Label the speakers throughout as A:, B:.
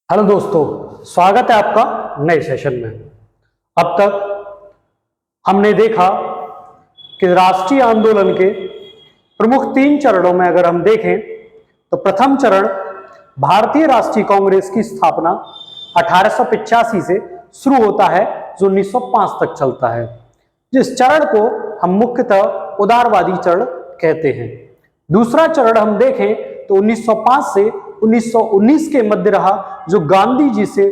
A: Hello दोस्तों, स्वागत है आपका नए सेशन में। अब तक हमने देखा कि राष्ट्रीय आंदोलन के प्रमुख 3 चरणों में अगर हम देखें तो प्रथम चरण भारतीय राष्ट्रीय कांग्रेस की स्थापना 1885 से शुरू होता है, जो 1905 तक चलता है। जिस चरण को हम मुख्यतः उदारवादी चरण कहते हैं। दूसरा चरण हम देखें तो 1905 से 1919 के मध्य रहा, जो गांधी जी से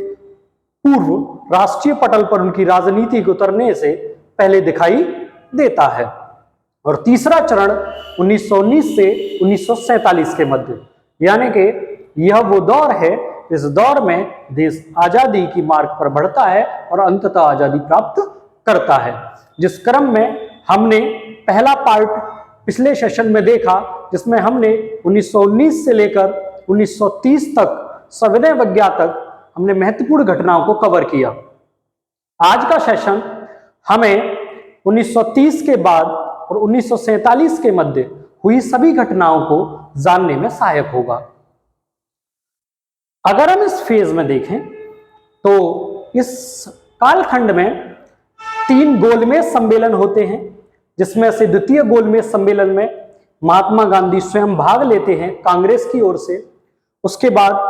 A: पूर्व राष्ट्रीय पटल पर उनकी राजनीति को उतरने से पहले दिखाई देता है। और तीसरा चरण 1919 से 1947 के मध्य, यानी कि यह वो दौर है इस दौर में देश आजादी की मार्ग पर बढ़ता है और अंततः आजादी प्राप्त करता है। जिस क्रम में हमने पहला पार्ट पिछले सेशन में देखा, जिसमें हमने 1919 से लेकर 1930 तक सविनय अवज्ञा तक हमने महत्वपूर्ण घटनाओं को कवर किया। आज का सेशन हमें 1930 के बाद और 1947 के मध्य हुई सभी घटनाओं को जानने में सहायक होगा। अगर हम इस फेज में देखें तो इस कालखंड में 3 गोलमेज सम्मेलन होते हैं, जिसमें से द्वितीय गोलमेज सम्मेलन में महात्मा गांधी स्वयं भाग लेते हैं कांग्रेस की ओर से। उसके बाद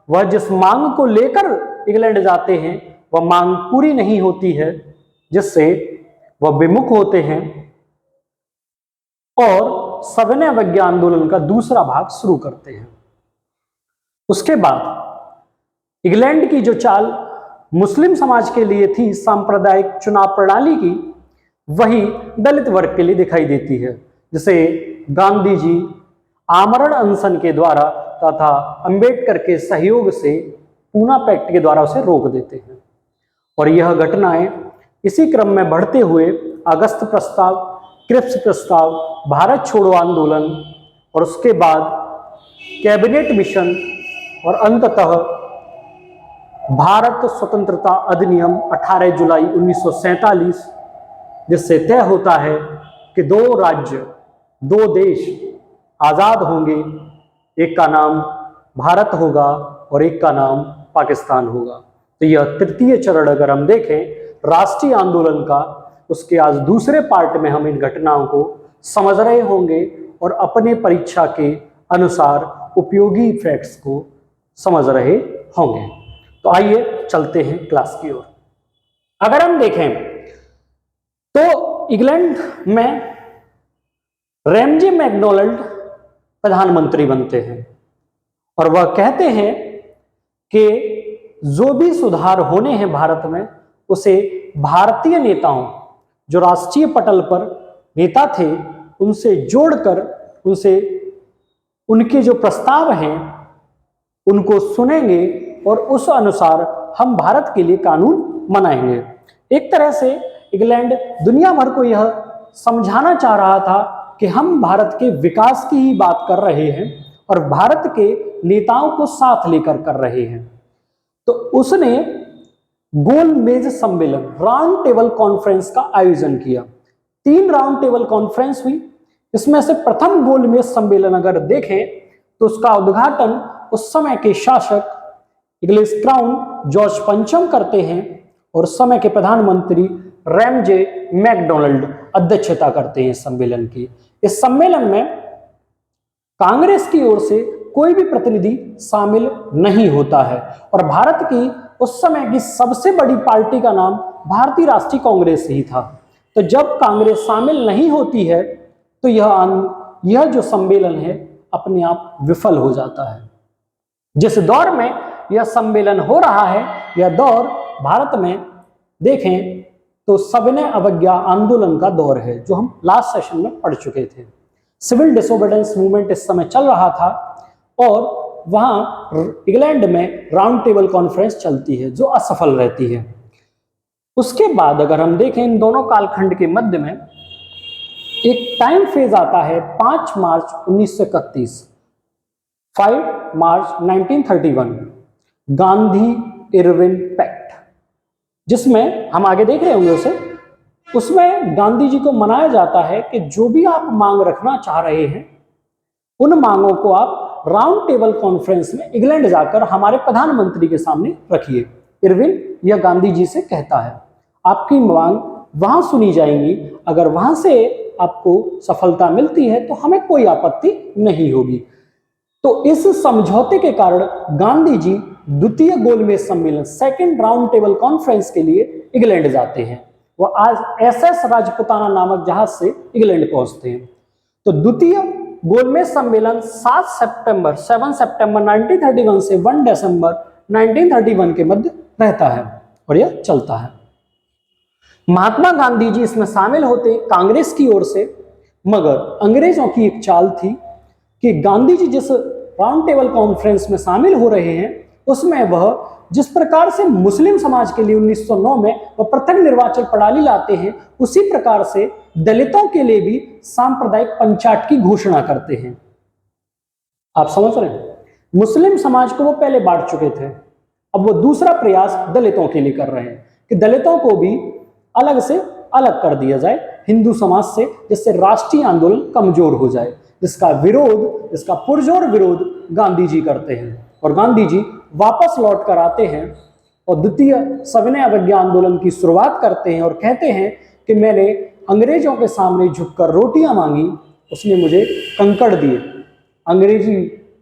A: वह जिस मांग को लेकर इंग्लैंड जाते हैं वह मांग पूरी नहीं होती है, जिससे वह विमुख होते हैं और सविनय अवज्ञा आंदोलन का दूसरा भाग शुरू करते हैं। उसके बाद इंग्लैंड की जो चाल मुस्लिम समाज के लिए थी सांप्रदायिक चुनाव प्रणाली की, वही दलित वर्ग के लिए दिखाई देती है, जिसे गांधी जी आमरण अनशन के द्वारा तथा अंबेडकर के सहयोग से पूना पैक्ट के द्वारा उसे रोक देते हैं। और यह घटनाएं इसी क्रम में बढ़ते हुए अगस्त प्रस्ताव, क्रिप्स प्रस्ताव, भारत छोड़ो आंदोलन और उसके बाद कैबिनेट मिशन और अंततः भारत स्वतंत्रता अधिनियम 18 जुलाई 1947, जिससे तय होता है कि 2 राज्य 2 देश आजाद होंगे, एक का नाम भारत होगा और एक का नाम पाकिस्तान होगा। तो यह तृतीय चरण अगर हम देखें राष्ट्रीय आंदोलन का, उसके आज दूसरे पार्ट में हम इन घटनाओं को समझ रहे होंगे और अपने परीक्षा के अनुसार उपयोगी फैक्ट्स को समझ रहे होंगे। तो आइए चलते हैं क्लास की ओर। अगर हम देखें तो इंग्लैंड में रैमजे मैकडोनाल्ड प्रधानमंत्री बनते हैं और वह कहते हैं कि जो भी सुधार होने हैं भारत में, उसे भारतीय नेताओं, जो राष्ट्रीय पटल पर नेता थे, उनसे जोड़कर उनसे उनके जो प्रस्ताव हैं उनको सुनेंगे और उस अनुसार हम भारत के लिए कानून बनाएंगे। एक तरह से इंग्लैंड दुनिया भर को यह समझाना चाह रहा था कि हम भारत के विकास की ही बात कर रहे हैं और भारत के नेताओं को साथ लेकर कर रहे हैं। तो उसने गोलमेज सम्मेलन, राउंड टेबल कॉन्फ्रेंस का आयोजन किया। 3 राउंड टेबल कॉन्फ्रेंस हुई। इसमें से प्रथम गोलमेज सम्मेलन अगर देखें तो उसका उद्घाटन उस समय के शासक इंग्लिश क्राउन जॉर्ज पंचम करते हैं और उस समय के प्रधानमंत्री रैमजे मैकडोनाल्ड अध्यक्षता करते हैं सम्मेलन की। इस सम्मेलन में कांग्रेस की ओर से कोई भी प्रतिनिधि शामिल नहीं होता है और भारत की उस समय की सबसे बड़ी पार्टी का नाम भारतीय राष्ट्रीय कांग्रेस ही था। तो जब कांग्रेस शामिल नहीं होती है तो यह जो सम्मेलन है अपने आप विफल हो जाता है। जिस दौर में यह सम्मेलन हो रहा है, यह दौर भारत में देखें तो सविनय अवज्ञा आंदोलन का दौर है, जो हम लास्ट सेशन में पढ़ चुके थे। सिविल डिसोबीडियंस मूवमेंट इस समय चल रहा था और वहां इंग्लैंड में राउंड टेबल कॉन्फ्रेंस चलती है, जो असफल रहती है। उसके बाद अगर हम देखें इन दोनों कालखंड के मध्य में एक टाइम फेज आता है 5 मार्च 1931, 5 मार्च 1931, गांधी इरविन पैक्ट, जिसमें हम आगे देख रहे होंगे उसे। उसमें गांधी जी को मनाया जाता है कि जो भी आप मांग रखना चाह रहे हैं उन मांगों को आप राउंड टेबल कॉन्फ्रेंस में इंग्लैंड जाकर हमारे प्रधानमंत्री के सामने रखिए। इरविन यह गांधी जी से कहता है, आपकी मांग वहां सुनी जाएंगी, अगर वहां से आपको सफलता मिलती है तो हमें कोई आपत्ति नहीं होगी। तो इस समझौते के कारण गांधी जी द्वितीय गोलमेज सम्मेलन सेकंड राउंड टेबल कॉन्फ्रेंस के लिए इंग्लैंड जाते हैं। वह आज एसएस राजपुताना नामक जहाज से इंग्लैंड पहुंचते हैं। तो द्वितीय गोलमेज सम्मेलन 7 सितंबर 1931 से 1 दिसंबर 1931 के मध्य रहता है और यह चलता है। महात्मा गांधी जी इसमें शामिल होते कांग्रेस की ओर से, मगर अंग्रेजों की एक चाल थी कि गांधी जी जिस राउंड टेबल कॉन्फ्रेंस में शामिल हो रहे हैं उसमें वह जिस प्रकार से मुस्लिम समाज के लिए 1909 में वह पृथक निर्वाचन प्रणाली लाते हैं, उसी प्रकार से दलितों के लिए भी सांप्रदायिक पंचायत की घोषणा करते हैं। आप समझ रहे हैं, मुस्लिम समाज को वो पहले बांट चुके थे, अब वो दूसरा प्रयास दलितों के लिए कर रहे हैं कि दलितों को भी अलग से अलग कर दिया जाए हिंदू समाज से, जिससे राष्ट्रीय आंदोलन कमजोर हो जाए, जिसका पुरजोर विरोध गांधी जी करते हैं। और गांधी जी वापस लौट कर आते हैं और द्वितीय सविनय अवज्ञा आंदोलन की शुरुआत करते हैं और कहते हैं कि मैंने अंग्रेजों के सामने झुककर रोटियां मांगी, उसने मुझे कंकड़ दिए। अंग्रेजी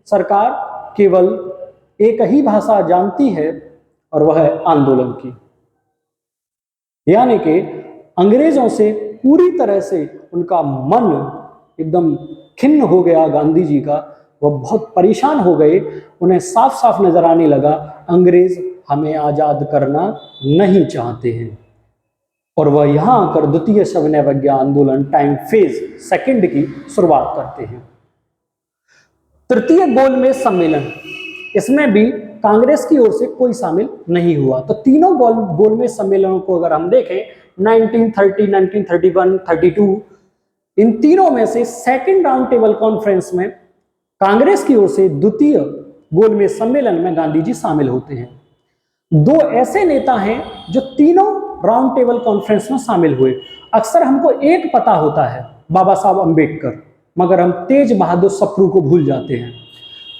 A: सरकार केवल एक ही भाषा जानती है और वह है आंदोलन की। यानी कि अंग्रेजों से पूरी तरह से उनका मन एकदम खिन्न हो गया गांधी जी का, वह बहुत परेशान हो गए। उन्हें साफ साफ नजर आने लगा अंग्रेज हमें आजाद करना नहीं चाहते हैं और वह यहां आकर द्वितीय सविनय अवज्ञा आंदोलन टाइम फेज सेकंड की शुरुआत करते हैं। तृतीय गोलमेज सम्मेलन, इसमें भी कांग्रेस की ओर से कोई शामिल नहीं हुआ। तो तीनों गोलमेज सम्मेलनों को अगर हम देखें 1930, 1931, 32, इन तीनों में से सेकंड राउंड टेबल कॉन्फ्रेंस में कांग्रेस की ओर से द्वितीय गोलमेज सम्मेलन में गांधी जी शामिल होते हैं। दो ऐसे नेता हैं जो तीनों राउंड टेबल कॉन्फ्रेंस में शामिल हुए। अक्सर हमको एक पता होता है बाबा साहब अंबेडकर, मगर हम तेज बहादुर सप्रू को भूल जाते हैं।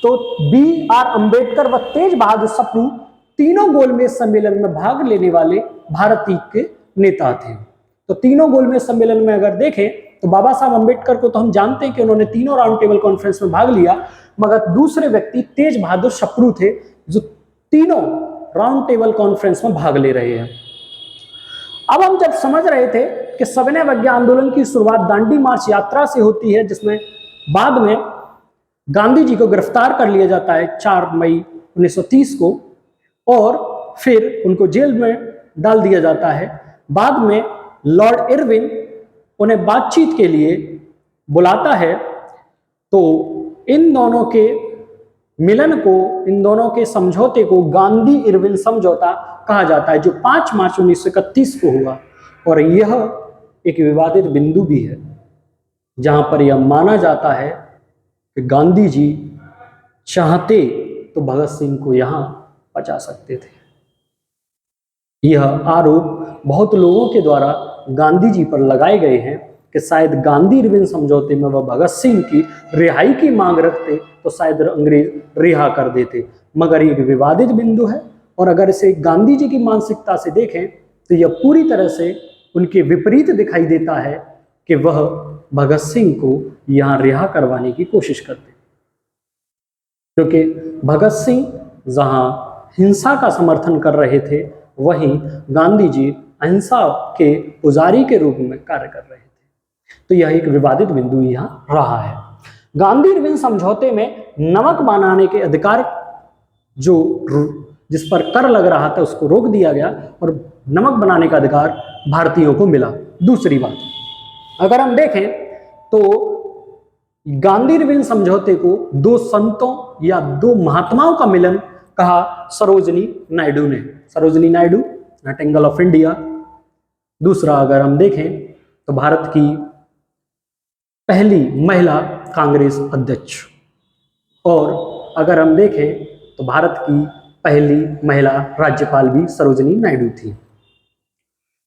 A: तो BR अंबेडकर व तेज बहादुर सप्रू तीनों गोलमेज सम्मेलन में भाग लेने वाले भारतीय के नेता थे। तो तीनों गोलमेज सम्मेलन में अगर देखें तो बाबा साहब अंबेडकर को तो हम जानते हैं कि उन्होंने तीनों राउंड टेबल कॉन्फ्रेंस में भाग लिया, मगर दूसरे व्यक्ति तेज बहादुर सप्रू थे जो तीनों राउंड टेबल कॉन्फ्रेंस में भाग ले रहे हैं। अब हम जब समझ रहे थे कि सविनय अवज्ञा आंदोलन की शुरुआत दांडी मार्च यात्रा से होती है, जिसमें बाद में गांधी जी को गिरफ्तार कर लिया जाता है 4 मई 1930 को और फिर उनको जेल में डाल दिया जाता है। बाद में लॉर्ड इरविन उन्हें बातचीत के लिए बुलाता है। तो इन दोनों के मिलन को, इन दोनों के समझौते को गांधी इरविन समझौता कहा जाता है, जो 5 मार्च 1931 को हुआ। और यह एक विवादित बिंदु भी है जहां पर यह माना जाता है कि गांधी जी चाहते तो भगत सिंह को यहां बचा सकते थे। यह आरोप बहुत लोगों के द्वारा गांधी जी पर लगाए गए हैं कि शायद गांधी इरविन समझौते में वह भगत सिंह की रिहाई की मांग रखते तो शायद अंग्रेज रिहा कर देते, मगर ये विवादित बिंदु है। और अगर इसे गांधी जी की मानसिकता से देखें तो यह पूरी तरह से उनके विपरीत दिखाई देता है कि वह भगत सिंह को यहां रिहा करवाने की कोशिश करते, क्योंकि भगत सिंह जहां हिंसा का समर्थन कर रहे थे वहीं गांधी जी अहिंसा के पुजारी के रूप में कार्य कर रहे थे। तो यह एक विवादित बिंदु यहां रहा है। गांधी इरविन समझौते में नमक बनाने के अधिकार जिस पर कर लग रहा था उसको रोक दिया गया और नमक बनाने का अधिकार भारतीयों को मिला। दूसरी बात, अगर हम देखें तो गांधी इरविन समझौते को 2 संतों या 2 महात्माओं का मिलन कहा सरोजिनी नायडू ने। Sarojini Naidu Nightingale of India. दूसरा अगर हम देखें तो भारत की पहली महिला कांग्रेस अध्यक्ष, और अगर हम देखें तो भारत की पहली महिला राज्यपाल भी सरोजिनी नायडू थी।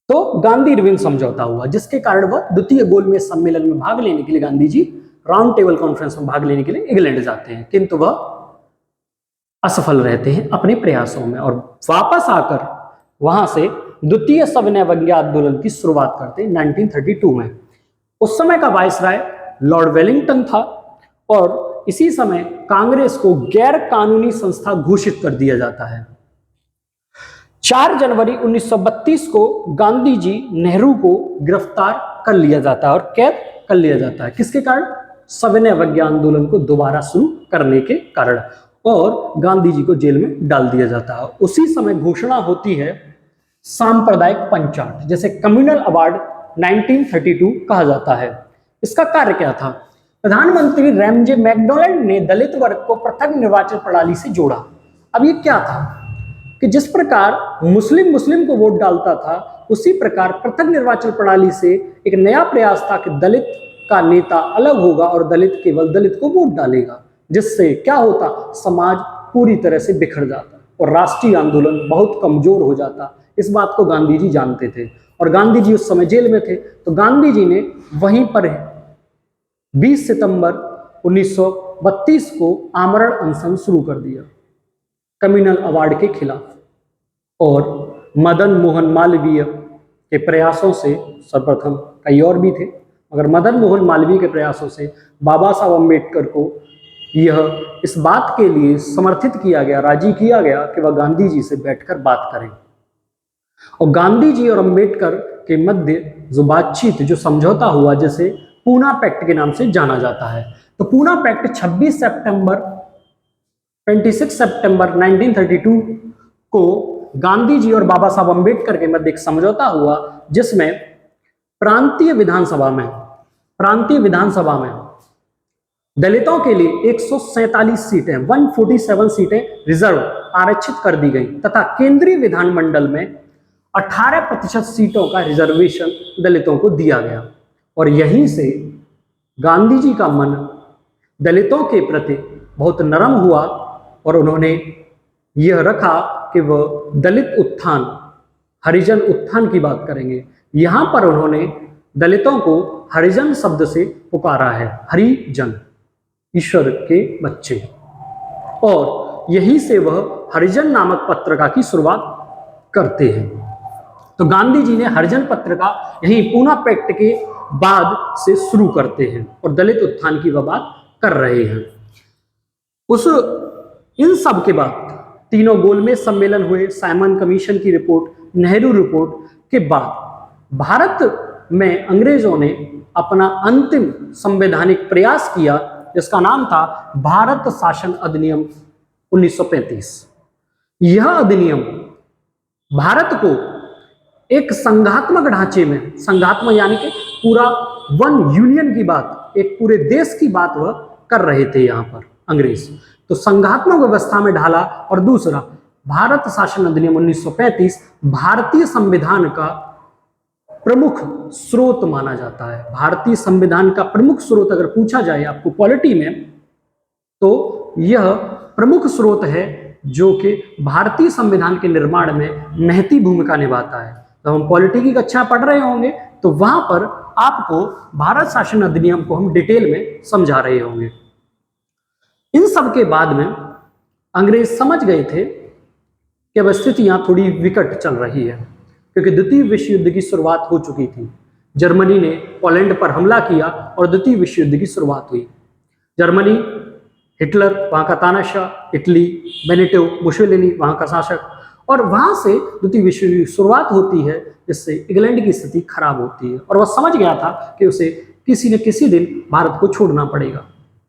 A: तो गांधी इरविन समझौता हुआ जिसके कारण वह द्वितीय गोलमेज सम्मेलन में भाग लेने के लिए Gandhi ji round table conference में भाग लेने के लिए इंग्लैंड जाते हैं, किंतु वह असफल रहते हैं अपने प्रयासों में और वापस आकर वहां से द्वितीय सविनय अवज्ञा आंदोलन की शुरुआत करते हैं 1932 में। उस समय का वायसराय लॉर्ड वेलिंगटन था और इसी समय कांग्रेस को गैर कानूनी संस्था घोषित कर दिया जाता है। 4 जनवरी 1932 को गांधी जी नेहरू को गिरफ्तार कर लिया जाता है और कैद कर लिया जाता है। किसके कारण? सविनय अवज्ञा आंदोलन को दोबारा शुरू करने के कारण, और गांधी जी को जेल में डाल दिया जाता है। उसी समय घोषणा होती है सांप्रदायिक पंचाट, जैसे कम्युनल अवार्ड 1932 कहा जाता है। इसका कार्य क्या था? प्रधानमंत्री रैमजे मैकडोनाल्ड ने दलित वर्ग को पृथक निर्वाचन प्रणाली से जोड़ा। अब ये क्या था कि जिस प्रकार मुस्लिम को वोट डालता था, उसी प्रकार पृथक निर्वाचन प्रणाली से एक नया प्रयास था कि दलित का नेता अलग होगा और दलित केवल दलित को वोट डालेगा, जिससे क्या होता? समाज पूरी तरह से बिखर जाता और राष्ट्रीय आंदोलन बहुत कमजोर हो जाता। इस बात को गांधी जी जानते थे और गांधी जी उस समय जेल में थे, तो गांधी जी ने वहीं पर 20 सितंबर 1932 को आमरण अनशन शुरू कर दिया कम्युनल अवार्ड के खिलाफ। और मदन मोहन मालवीय के प्रयासों से, सर्वप्रथम कई और भी थे, मगर मदन मोहन मालवीय के प्रयासों से बाबा साहब अम्बेडकर को यह इस बात के लिए समर्थित किया गया, राजी किया गया कि वह गांधी जी से बैठकर बात करें। और गांधी जी और अम्बेडकर के मध्य जो बातचीत, जो समझौता हुआ, जिसे पूना पैक्ट के नाम से जाना जाता है, तो पूना पैक्ट 26 सितंबर 1932 को गांधी जी और बाबा साहब अम्बेडकर के मध्य एक समझौता हुआ, जिसमें प्रांतीय विधानसभा में दलितों के लिए 147 सीटें, 147 सीटें रिजर्व आरक्षित कर दी गई तथा केंद्रीय विधानमंडल में 18% सीटों का रिजर्वेशन दलितों को दिया गया। और यहीं से गांधी जी का मन दलितों के प्रति बहुत नरम हुआ और उन्होंने यह रखा कि वह दलित उत्थान, हरिजन उत्थान की बात करेंगे। यहां पर उन्होंने दलितों को हरिजन शब्द से पुकारा है, हरिजन, ईश्वर के बच्चे, और यहीं से वह हरिजन नामक पत्रिका की शुरुआत करते हैं। तो गांधी जी ने हरिजन पत्रिका यही पूना पैक्ट के बाद से शुरू करते हैं और दलित उत्थान की वह बात कर रहे हैं। इन सब के बाद तीनों गोलमेज सम्मेलन हुए, साइमन कमीशन की रिपोर्ट, नेहरू रिपोर्ट के बाद भारत में अंग्रेजों ने अपना अंतिम संवैधानिक प्रयास किया, जिसका नाम था भारत शासन अधिनियम 1935। यह अधिनियम भारत को एक संघात्मक ढांचे में, संघात्मक यानी कि पूरा वन यूनियन की बात, एक पूरे देश की बात वह कर रहे थे यहाँ पर अंग्रेज, तो संघात्मक व्यवस्था में ढाला। और दूसरा, भारत शासन अधिनियम 1935 भारतीय संविधान का प्रमुख स्रोत माना जाता है। भारतीय संविधान का प्रमुख स्रोत अगर पूछा जाए आपको पॉलिटी में, तो यह प्रमुख स्रोत है जो कि भारतीय संविधान के निर्माण में महती भूमिका निभाता है। जब हम पॉलिटी की कक्षा पढ़ रहे होंगे तो वहां पर आपको भारत शासन अधिनियम को हम डिटेल में समझा रहे होंगे। इन सब के बाद में अंग्रेज समझ गए थे कि अब स्थितियां थोड़ी विकट चल रही है, क्योंकि द्वितीय विश्व युद्ध की शुरुआत हो चुकी थी। जर्मनी ने पोलैंड पर हमला किया और द्वितीय विश्व युद्ध की शुरुआत हुई। जर्मनी, हिटलर वहां का तानाशाह, इटली बेनिटो मुसोलिनी वहां का शासक, और वहां से द्वितीय विश्व युद्ध की शुरुआत होती है, जिससे इंग्लैंड की स्थिति खराब होती है और वह समझ गया था कि उसे किसी न किसी दिन भारत को छोड़ना पड़ेगा।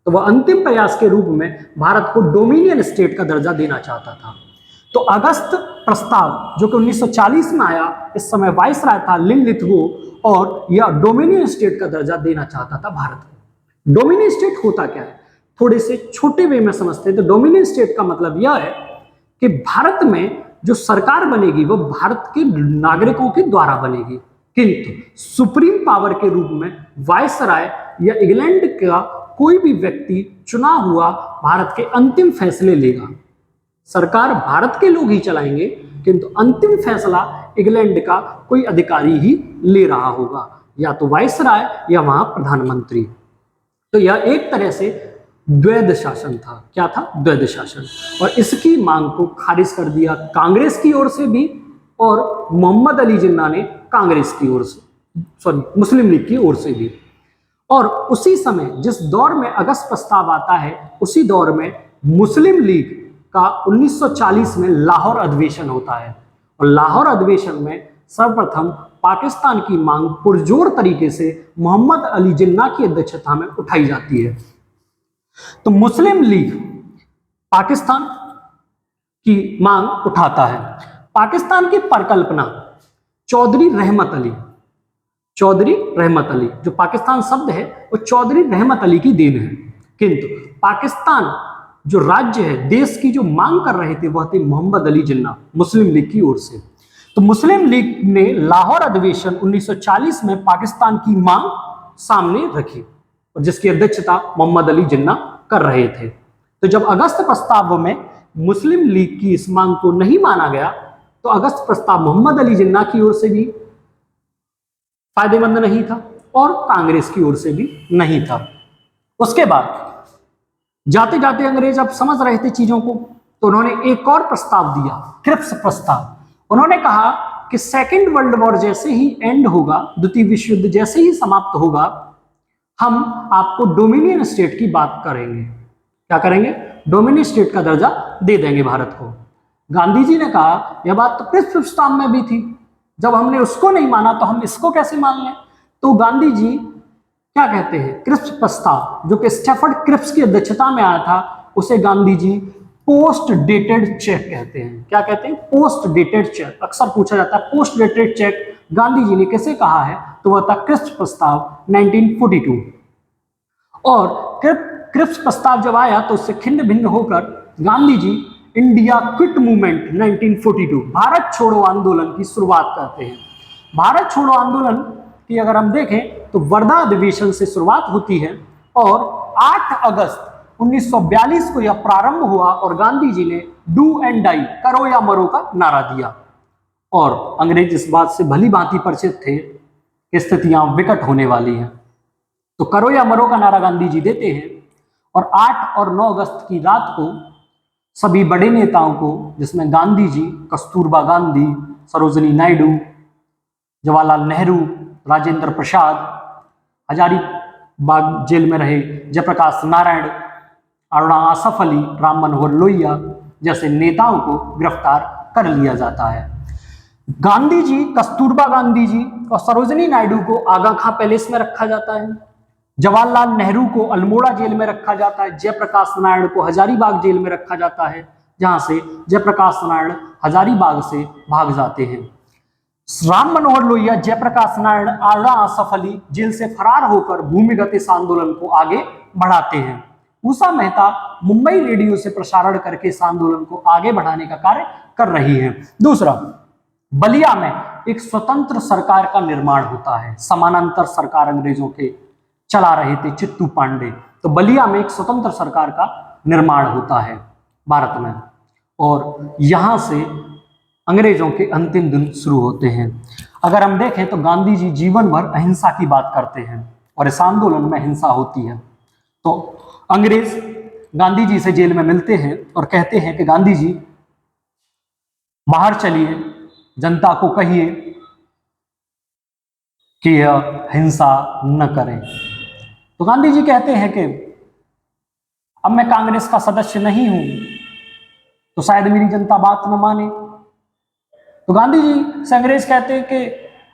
A: तो वह अंतिम प्रयास के रूप में भारत को डोमिनियन स्टेट का दर्जा देना चाहता था। तो अगस्त प्रस्ताव जो कि 1940 में आया, इस समय वाइसराय था लिनलिथगो, और यह डोमिनियन स्टेट का दर्जा देना चाहता था भारत को। डोमिनियन स्टेट होता क्या है, थोड़े से छोटे वे में समझते हैं। तो डोमिनियन स्टेट का मतलब यह है कि भारत में जो सरकार बनेगी वह भारत के नागरिकों के द्वारा बनेगी, किंतु सुप्रीम पावर के रूप में वाइसराय या इंग्लैंड का कोई भी व्यक्ति चुना हुआ भारत के अंतिम फैसले लेगा। सरकार भारत के लोग ही चलाएंगे, किंतु अंतिम फैसला इंग्लैंड का कोई अधिकारी ही ले रहा होगा, या तो वाइसराय या वहां प्रधानमंत्री। तो यह एक तरह से द्वैध शासन था। क्या था? द्वैध शासन। और इसकी मांग को खारिज कर दिया कांग्रेस की ओर से भी और मोहम्मद अली जिन्ना ने कांग्रेस की ओर से, सॉरी, मुस्लिम लीग की ओर से भी। और उसी समय जिस दौर में अगस्त प्रस्ताव आता है, उसी दौर में मुस्लिम लीग का 1940 में लाहौर अधिवेशन होता है। और लाहौर अधिवेशन में सर्वप्रथम पाकिस्तान की मांग पुरजोर तरीके से मोहम्मद अली जिन्ना की अध्यक्षता में उठाई जाती है। तो मुस्लिम लीग पाकिस्तान की मांग उठाता है। पाकिस्तान की परिकल्पना चौधरी रहमत अली, जो पाकिस्तान शब्द है वो चौधरी रहमत अली की देन है। किंतु पाकिस्तान जो राज्य है, देश की जो मांग कर रहे थे, वह थे मोहम्मद अली जिन्ना मुस्लिम लीग की ओर से। तो मुस्लिम लीग ने लाहौर अधिवेशन 1940 में पाकिस्तान की मांग सामने रखी और जिसकी अध्यक्षता मोहम्मद अली जिन्ना कर रहे थे। तो जब अगस्त प्रस्ताव में मुस्लिम लीग की इस मांग को नहीं माना गया, तो अगस्त प्रस्ताव मोहम्मद अली जिन्ना की ओर से भी फायदेमंद नहीं था और कांग्रेस की ओर से भी नहीं था। उसके बाद जाते जाते अंग्रेज अब समझ रहे थे चीजों को, तो उन्होंने एक और प्रस्ताव दिया, क्रिप्स प्रस्ताव। उन्होंने कहा कि सेकेंड वर्ल्ड वॉर जैसे ही एंड होगा, द्वितीय विश्व युद्ध जैसे ही समाप्त होगा, हम आपको डोमिनियन स्टेट की बात करेंगे। क्या करेंगे? डोमिनियन स्टेट का दर्जा दे देंगे भारत को। गांधी जी ने कहा यह बात तो क्रिप्स प्रस्ताव में भी थी, जब हमने उसको नहीं माना तो हम इसको कैसे मान लें। तो गांधी जी क्या कहते हैं, क्रिप्स प्रस्ताव जो कि स्टैफर्ड क्रिप्स की अध्यक्षता में आया था, उसे Gandhi ji post dated cheque कहते हैं। क्या कहते हैं? Post dated cheque. अक्सर पूछा जाता है post dated cheque Gandhi ji ने कैसे कहा है, तो वह था क्रिप्स प्रस्ताव 1942। और क्रिप्स प्रस्ताव जब आया तो उससे खिन्न भिन्न होकर Gandhi ji India quit movement 1942, Bharat छोड़ो आंदोलन की शुरुआत करते हैं। भारत छोड़ो आंदोलन की अगर हम देखें तो वर्धा अधिवेशन से शुरुआत होती है और 8 अगस्त 1942 को यह प्रारंभ हुआ और गांधी जी ने डू एंड डाई, करो या मरो का नारा दिया। और अंग्रेज इस बात से भली भांति परिचित थे कि स्थितियां विकट होने वाली हैं, तो करो या मरो का नारा गांधी जी देते हैं। और 8 और 9 अगस्त की रात को सभी बड़े नेताओं को, जिसमें गांधी जी, कस्तूरबा गांधी, सरोजिनी नायडू, जवाहरलाल नेहरू, राजेंद्र प्रसाद, हजारीबाग जेल में रहे जयप्रकाश नारायण, अरुणा आसफ अली, राम मनोहर लोहिया जैसे नेताओं को गिरफ्तार कर लिया जाता है। गांधी जी, कस्तूरबा गांधी जी और सरोजिनी नायडू को आगा खां पैलेस में रखा जाता है। जवाहरलाल नेहरू को अल्मोड़ा जेल में रखा जाता है। जयप्रकाश नारायण को हजारीबाग जेल में रखा जाता है, जहां से जयप्रकाश नारायण हजारीबाग से भाग जाते हैं। राम मनोहर लोहिया, जयप्रकाश नारायण, अरुणा आसफ अली जेल से फरार होकर भूमिगत इस आंदोलन को आगे बढ़ाते हैं। उषा मेहता मुंबई रेडियो से प्रसारण करके इस आंदोलन को आगे बढ़ाने का कार्य कर रही है। दूसरा, बलिया में एक स्वतंत्र सरकार का निर्माण होता है। समानांतर सरकार अंग्रेजों के चला रहे थे चित्तू पांडे, तो बलिया में एक स्वतंत्र सरकार का निर्माण होता है भारत में, और यहां से अंग्रेजों के अंतिम दिन शुरू होते हैं। अगर हम देखें तो गांधी जी जीवन भर अहिंसा की बात करते हैं और इस आंदोलन में हिंसा होती है। तो अंग्रेज गांधी जी से जेल में मिलते हैं और कहते हैं कि गांधी जी बाहर चलिए, जनता को कहिए कि यह हिंसा न करें। तो गांधी जी कहते हैं कि अब मैं कांग्रेस का सदस्य नहीं हूं, तो शायद मेरी जनता बात न माने। तो गांधी जी से अंग्रेज कहते हैं कि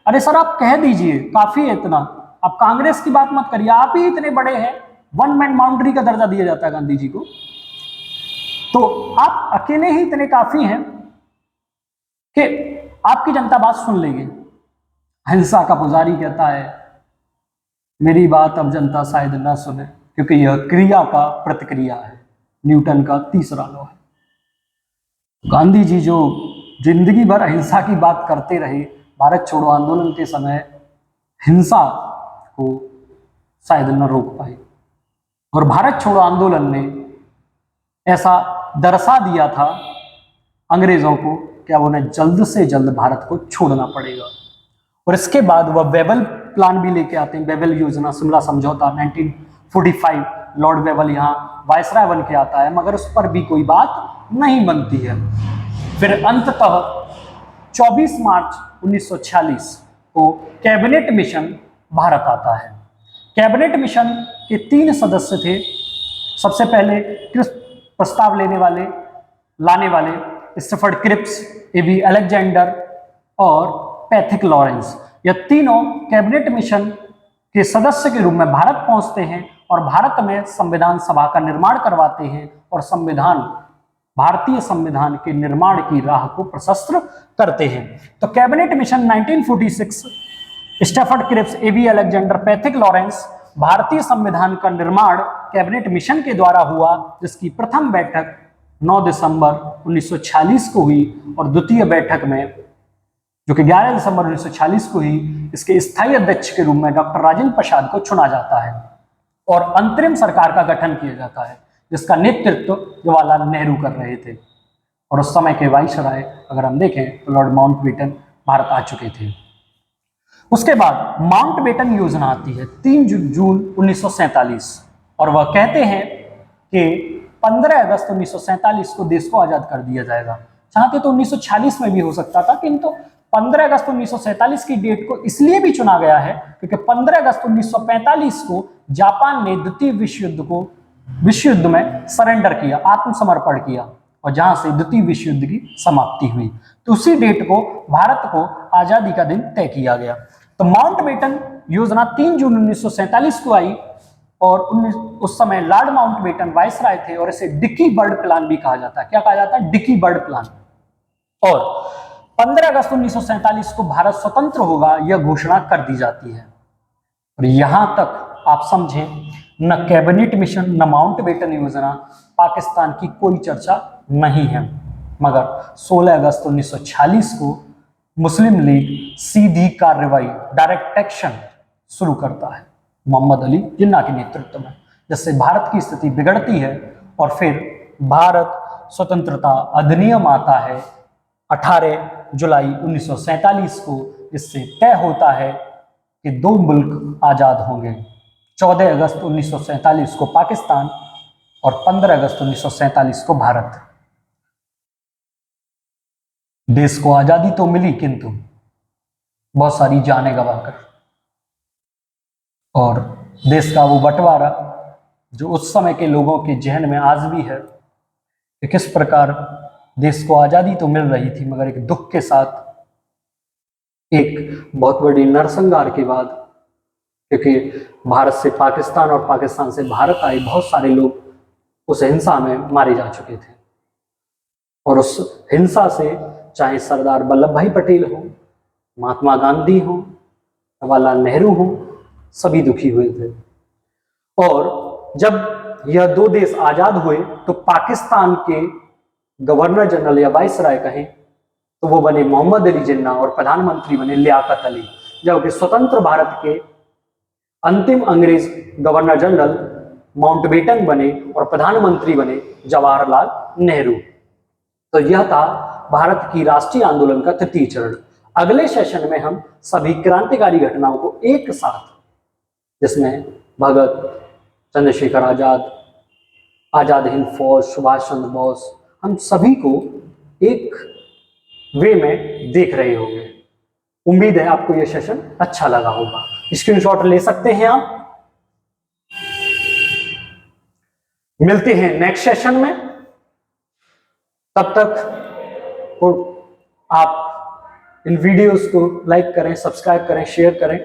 A: अरे सर, आप कह दीजिए, काफी है इतना, आप कांग्रेस की बात मत करिए, आप ही इतने बड़े हैं। 1 मैन बाउंड्री का दर्जा दिया जाता है गांधी जी को, तो आप अकेले ही इतने काफी हैं कि आपकी जनता बात सुन लेगी। हिंसा का पुजारी कहता है मेरी बात अब जनता शायद ना सुने, क्योंकि यह क्रिया का प्रतिक्रिया है, न्यूटन का तीसरा लॉ है। गांधी जी जो जिंदगी भर अहिंसा की बात करते रहे, भारत छोड़ो आंदोलन के समय हिंसा को शायद न रोक पाए, और भारत छोड़ो आंदोलन ने ऐसा दर्शा दिया था अंग्रेजों को कि अब उन्हें जल्द से जल्द भारत को छोड़ना पड़ेगा। और इसके बाद वह बेबल प्लान भी लेके आते हैं, बेबल योजना, शिमला समझौता 1945 लॉर्ड वेवल यहाँ वायसराय बन के आता है, मगर उस पर भी कोई बात नहीं बनती है। फिर अंततः 24 मार्च 1946 को कैबिनेट मिशन भारत आता है। कैबिनेट मिशन के 3 सदस्य थे। सबसे पहले प्रस्ताव लाने वाले स्टफर्ड क्रिप्स, एवी अलेक्जेंडर और पैथिक लॉरेंस, यह तीनों कैबिनेट मिशन के सदस्य के रूप में भारत पहुंचते हैं और भारत में संविधान सभा का निर्माण करवाते हैं और भारतीय संविधान के निर्माण की राह को प्रशस्त करते हैं। तो कैबिनेट मिशन 1946, स्टफर्ड क्रिप्स, एवी अलेक्जेंडर, पैथिक लॉरेंस, भारतीय संविधान का निर्माण कैबिनेट मिशन के द्वारा हुआ, जिसकी प्रथम बैठक 9 दिसंबर 1946 को हुई और द्वितीय बैठक में, जो कि 11 दिसंबर 1946 को हुई, इसके स्थायी अध्यक्ष के रूप में डॉक्टर राजेंद्र प्रसाद को चुना जाता है और अंतरिम सरकार का गठन किया जाता है, जिसका नेतृत्व जवाहरलाल नेहरू कर रहे थे। और उस समय के वाइसराय अगर हम देखें तो लॉर्ड माउंटबेटन भारत आ चुके थे। उसके बाद माउंटबेटन योजना आती है 3 जून 1947 और वह कहते हैं कि 15 अगस्त 1947 को देश को आजाद कर दिया जाएगा। चाहते तो 1946 में भी हो सकता था, किंतु 15 अगस्त 1947 की डेट को इसलिए भी चुना गया है क्योंकि 15 अगस्त 1945 को जापान ने द्वितीय विश्व युद्ध में सरेंडर किया, आत्मसमर्पण किया, और जहां से द्वितीय विश्व युद्ध की समाप्ति हुई। तो उसी डेट को भारत को आजादी का दिन तय किया गया। तो माउंटबेटन योजना 3 जून 1947 को आई और उस समय लॉर्ड माउंटबेटन वाइसराय थे और इसे डिकी बर्ड प्लान भी कहा जाता है। क्या कहा जाता है? Dickie Bird plan. और 15 अगस्त 1947 को भारत स्वतंत्र होगा, यह घोषणा कर दी जाती है। और यहां तक आप समझें, न कैबिनेट मिशन न माउंटबेटन योजना, पाकिस्तान की कोई चर्चा नहीं है। मगर 16 अगस्त 1946 को मुस्लिम लीग सीधी कार्रवाई, डायरेक्ट एक्शन शुरू करता है मोहम्मद अली जिन्ना के नेतृत्व में, जिससे भारत की स्थिति बिगड़ती है। और फिर भारत स्वतंत्रता अधिनियम आता है 18 जुलाई 1947 को, जिससे तय होता है कि 2 मुल्क आजाद होंगे। 14 अगस्त 1947 को पाकिस्तान और 15 अगस्त 1947 को भारत। देश को आजादी तो मिली, किंतु बहुत सारी जानें गंवाकर, और देश का वो बंटवारा जो उस समय के लोगों के जहन में आज भी है कि किस प्रकार देश को आजादी तो मिल रही थी, मगर एक दुख के साथ, एक बहुत बड़ी नरसंहार के बाद, क्योंकि भारत से पाकिस्तान और पाकिस्तान से भारत आए बहुत सारे लोग उस हिंसा में मारे जा चुके थे। और उस हिंसा से चाहे सरदार वल्लभ भाई पटेल हो, महात्मा गांधी हो, जवाहरलाल नेहरू हो, सभी दुखी हुए थे। और जब यह 2 देश आजाद हुए तो पाकिस्तान के गवर्नर जनरल या वाइसराय कहें तो वो बने मोहम्मद अली जिन्ना और प्रधानमंत्री बने लियाकत अली, जबकि स्वतंत्र भारत के अंतिम अंग्रेज गवर्नर जनरल माउंटबेटन बने और प्रधानमंत्री बने जवाहरलाल नेहरू। तो यह था भारत की राष्ट्रीय आंदोलन का 3य चरण। अगले सेशन में हम सभी क्रांतिकारी घटनाओं को एक साथ, जिसमें भगत, चंद्रशेखर आजाद, आजाद हिंद फौज, सुभाष चंद्र बोस, हम सभी को एक वे में देख रहे होंगे। उम्मीद है आपको यह सेशन अच्छा लगा होगा। स्क्रीनशॉट ले सकते हैं आप। मिलते हैं नेक्स्ट सेशन में, तब तक आप इन वीडियोस को लाइक करें, सब्सक्राइब करें, शेयर करें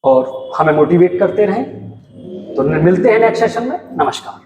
A: और हमें मोटिवेट करते रहें। तो मिलते हैं नेक्स्ट सेशन में। नमस्कार।